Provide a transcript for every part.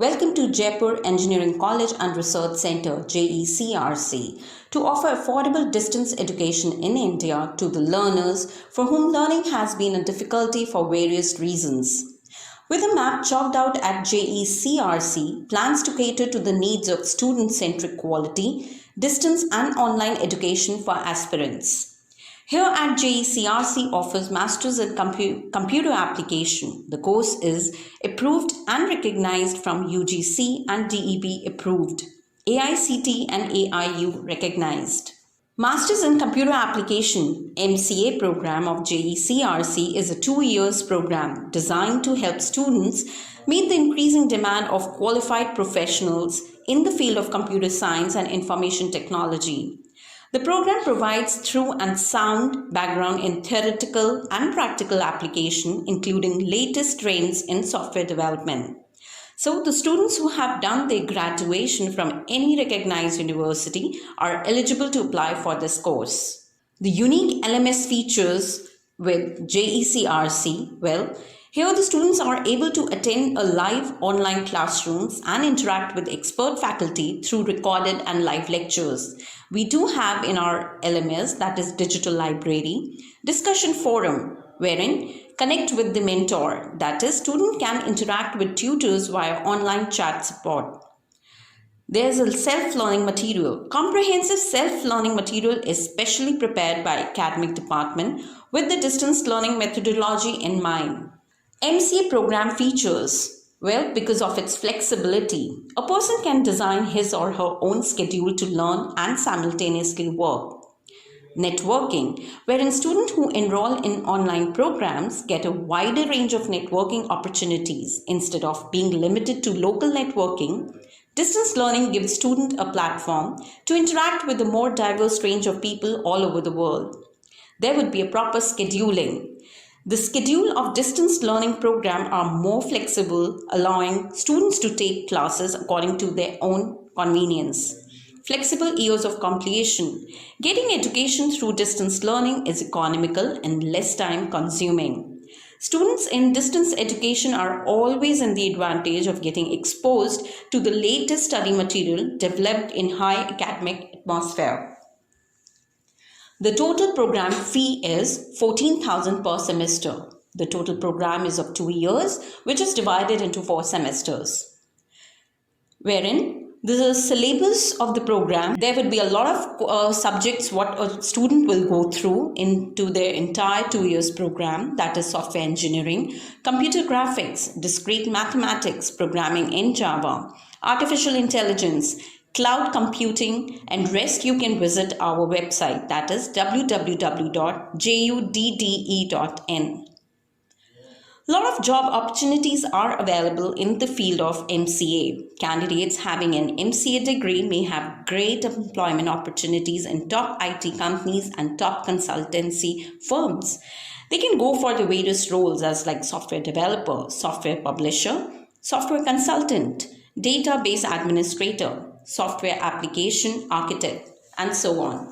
Welcome to Jaipur Engineering College and Research Centre JECRC to offer affordable distance education in India to the learners for whom learning has been a difficulty for various reasons. With a map chalked out at JECRC, plans to cater to the needs of student-centric quality, distance and online education for aspirants. Here at JECRC offers Masters in Computer Application. The course is approved and recognized from UGC and DEB approved, AICTE and AIU recognized. Masters in Computer Application MCA program of JECRC is a 2 years program designed to help students meet the increasing demand of qualified professionals in the field of computer science and information technology. The program provides thorough and sound background in theoretical and practical application, including latest trends in software development. So the students who have done their graduation from any recognized university are eligible to apply for this course. The unique LMS features with JECRC, here the students are able to attend a live online classrooms and interact with expert faculty through recorded and live lectures. We do have in our LMS, that is Digital Library, discussion forum, wherein connect with the mentor, that is student can interact with tutors via online chat support. There's a self-learning material. Comprehensive self-learning material is specially prepared by academic department with the distance learning methodology in mind. MCA program features, because of its flexibility, a person can design his or her own schedule to learn and simultaneously work. Networking, wherein students who enroll in online programs get a wider range of networking opportunities. Instead of being limited to local networking, distance learning gives students a platform to interact with a more diverse range of people all over the world. There would be a proper scheduling. The schedule of distance learning program are more flexible, allowing students to take classes according to their own convenience. Flexible years of completion. Getting education through distance learning is economical and less time consuming. Students in distance education are always in the advantage of getting exposed to the latest study material developed in high academic atmosphere. The total program fee is 14,000 per semester. The total program is of 2 years, which is divided into 4 semesters. Wherein the syllabus of the program, there would be a lot of subjects what a student will go through into their entire 2 years program, that is software engineering, computer graphics, discrete mathematics, programming in Java, artificial intelligence, cloud computing, and rest you can visit our website, that is www.judde.in. A lot of job opportunities are available in the field of MCA. Candidates having an MCA degree may have great employment opportunities in top IT companies and top consultancy firms. They can go for the various roles as like software developer, software publisher, software consultant, database administrator, software application architect, and so on.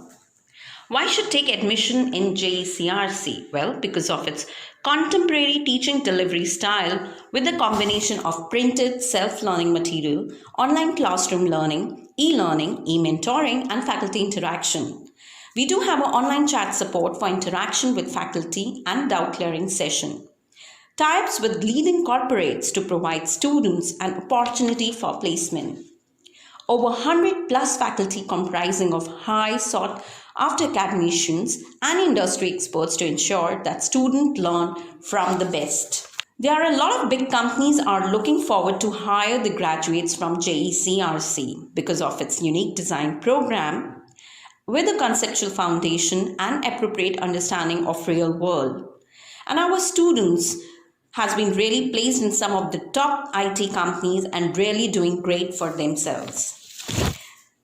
Why should take admission in JECRC? Because of its contemporary teaching delivery style with a combination of printed self-learning material, online classroom learning, e-learning, e-mentoring, and faculty interaction. We do have an online chat support for interaction with faculty and doubt clearing session. Tie-ups with leading corporates to provide students an opportunity for placement. Over 100 plus faculty comprising of high sought after academicians and industry experts to ensure that students learn from the best. There are a lot of big companies are looking forward to hire the graduates from JECRC because of its unique design program with a conceptual foundation and appropriate understanding of real world. And our students has been really placed in some of the top IT companies and really doing great for themselves.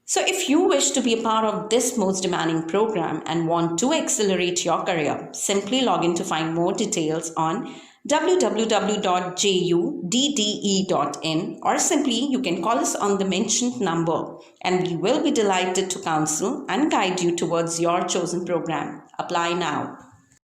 So if you wish to be a part of this most demanding program and want to accelerate your career, simply log in to find more details on www.judde.in, or simply you can call us on the mentioned number and we will be delighted to counsel and guide you towards your chosen program. Apply now.